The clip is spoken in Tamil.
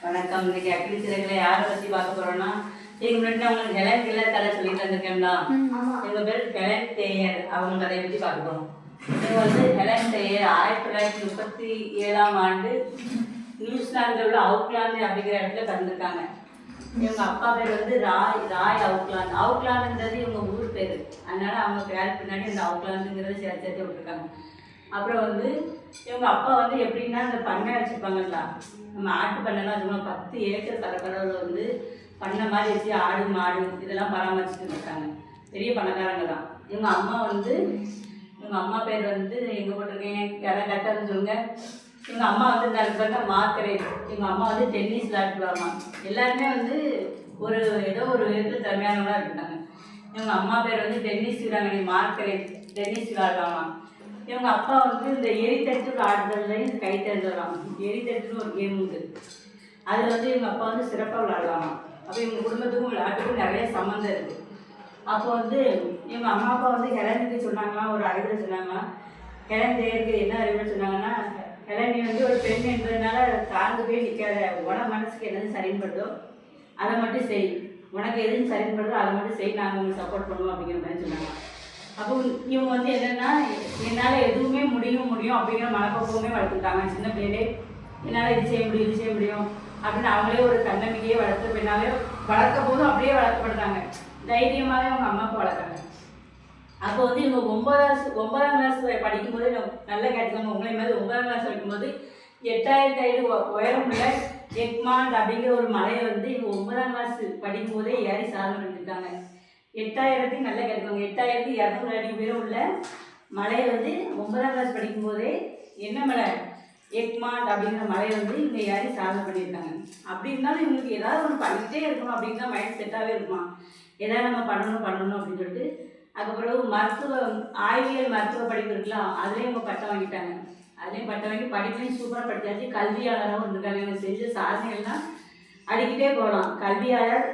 வணக்கம். இன்னைக்கு அக்னி சிறகுல யாரை பற்றி பார்க்க போறோம்னா, இதுக்கு முன்னாடி நான் உங்களுக்கு ஹெலன் கெல்லர் கதை சொல்லி தந்திருக்கேன்ல. எங்க பேர் ஹெலன் டேயர். அவங்க கதையை பற்றி பார்க்க போறோம். இவங்க வந்து ஹெலன் டேயர் 1937ஆம் ஆண்டு நியூசிலாந்தில் உள்ள அவுக்லாந்து அப்படிங்கிற இடத்துல பிறந்திருக்காங்க. இவங்க அப்பா பேர் வந்து ராய் அவுக்லாந்து. அவுக்லாந்துன்றது இவங்க ஊர் பேர். அதனால அவங்க பேர் பின்னாடி அந்த அவுக்லாந்துங்கிறத சேர்த்து விட்டுருக்காங்க. அப்புறம் வந்து இவங்க அப்பா வந்து எப்படின்னா இந்த பண்ணை வச்சுருப்பாங்கல்ல, நம்ம ஆட்டு பண்ணைலாம் வச்சுக்கோங்க. 10 ஏக்கர் பரப்பளவில் வந்து பண்ணை மாதிரி வச்சு ஆடு மாடு இதெல்லாம் பராமரிச்சுட்டு இருக்காங்க. பெரிய பணக்காரங்க தான். இவங்க அம்மா பேர் வந்து எங்கே போட்டிருக்கேன், யாராவது கரெக்டாக சொல்லுங்க. இவங்க அம்மா வந்து இந்த இருப்பாங்க மார்கரெட். இவங்க அம்மா வந்து டென்னிஸ் விளையாடுவாங்க. எல்லாருமே வந்து ஏதோ ஒரு விதத்தில் திறமையானவங்களாக இருக்காங்க. இவங்க அம்மா பேர் வந்து டென்னிஸ் வீராங்கனை மார்கரெட். டென்னிஸ் விளையாடுவாங்க. இவங்க அப்பா வந்து இந்த எரித்தட்டு விளையாடுறதுலையும் இந்த கைத்தட்டு விளாடுவாங்க. எரித்தட்டுன்னு ஒரு கேம் உண்டு. அதில் வந்து இவங்க அப்பா வந்து சிறப்பாக விளையாடுவாங்க. அப்போ இவங்க குடும்பத்துக்கும் விளையாட்டுக்கும் நிறைய சம்மந்தம் இருக்குது. அப்போ வந்து இவங்க அம்மா அப்பா வந்து ஹெலனுக்கு சொன்னாங்களா, ஒரு அறிவுரை சொன்னாங்களா. ஹெலன் டேயருக்கு என்ன அறிவுரை சொன்னாங்கன்னா, ஹெலன் நீ வந்து ஒரு பெண் என்பதனால தாழ்ந்து போய் நிற்காத. உனக்கு மனசுக்கு என்னது சரின்படுதோ அதை மட்டும் செய். உனக்கு எதுவும் சரின்படுதோ அதை மட்டும் செய். நாங்கள் உங்களுக்கு சப்போர்ட் பண்ணுவோம் அப்படிங்கிற மாதிரி சொன்னாங்க. அப்போ இவங்க வந்து என்னென்னா, என்னால் எதுவுமே முடியும் அப்படிங்கிற மனப்பக்குவமே வளர்த்துட்டாங்க. சின்ன பிள்ளைகளே என்னால் இது செய்ய முடியும் அப்படின்னு அவங்களே ஒரு தன்னம்பிக்கையே வளர்த்த பெண்ணாவே வளர்க்க போதும் அப்படியே வளர்க்கப்படுறாங்க. தைரியமாகவே அவங்க அம்மா அப்பா வளர்க்குறாங்க. அப்போ வந்து இவங்க 9ஆம் கிளாஸ் படிக்கும்போது நல்லா கேட்டுக்கோங்க. உங்களை மாதிரி 9ஆம் கிளாஸ் படிக்கும்போது 8000 அடி உயரம் உள்ள எக்மாண்ட் அப்படிங்கிற ஒரு மலையை வந்து இவங்க 9ஆம் கிளாஸ் படிக்கும்போதே ஏறி சாதனை பண்ணியிருக்காங்க. 8000 நல்லா கேட்டுக்கோங்க. 8200 அடி உயரம் உள்ள மலையை வந்து 9ஆம் கிளாஸ் படிக்கும்போதே என்ன மலை, எக்மாண்ட் அப்படிங்கிற மலையை வந்து இவங்க ஏறி சாதனை பண்ணியிருக்காங்க. அப்படி இருந்தாலும் இவங்களுக்கு ஏதாவது ஒன்று பண்ணிக்கிட்டே இருக்கணும் அப்படின்னு தான் மைண்ட் செட்டாகவே இருக்குமா. எதாவது நம்ம பண்ணணும் அப்படின்னு சொல்லிட்டு அதுக்கப்புறம் ஆய்வியல் மருத்துவ படிப்பு இருக்கலாம், அதுலேயும் இவங்க பட்டம் வாங்கிட்டாங்க. அதுலேயும் பட்டம் வாங்கி படிப்புலையும் சூப்பராக படித்தாச்சு. கல்வியாளராகவும் இருந்திருக்காங்க. இவங்க செஞ்ச சாதனைகள்லாம் அடிக்கிட்டே போகலாம். கல்வியாளர்,